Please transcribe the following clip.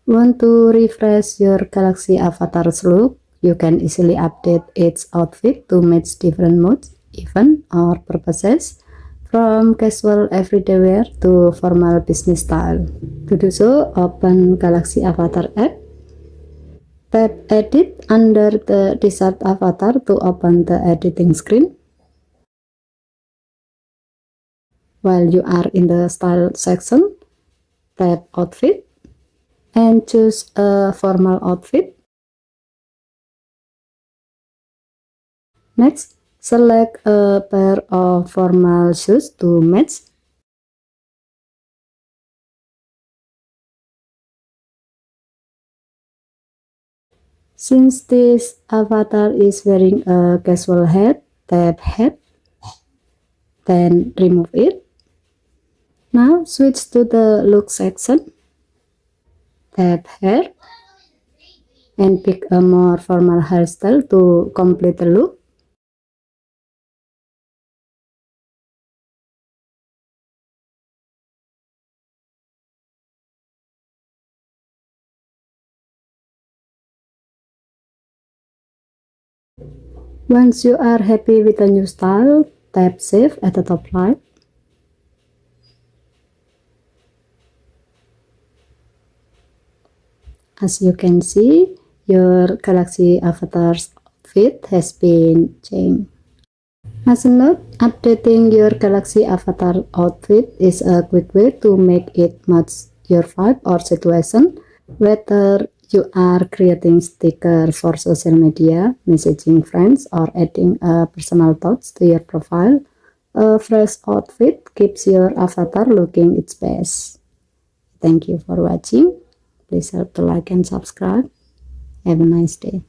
Want to refresh your Galaxy avatar's look? You can easily update its outfit to match different moods, events, or purposes, from casual everyday wear to formal business style. To do so, open Galaxy Avatar app. Tap Edit under the desired avatar to open the editing screen. While you are in the Style section, tap Outfit and choose a formal outfit. Next, select a pair of formal shoes to match. Since this avatar is wearing a casual hat, tap Hat, then remove it. Now switch to the Look section. Tap Hair and pick a more formal hairstyle to complete the look. Once you are happy with the new style, tap Save at the top right. As you can see, your Galaxy Avatar's outfit has been changed. As a note, updating your Galaxy Avatar outfit is a quick way to make it match your vibe or situation, whether you are creating stickers for social media, messaging friends, or adding a personal touch to your profile. A fresh outfit keeps your avatar looking its best. Thank you for watching. Please help to like and subscribe. Have a nice day.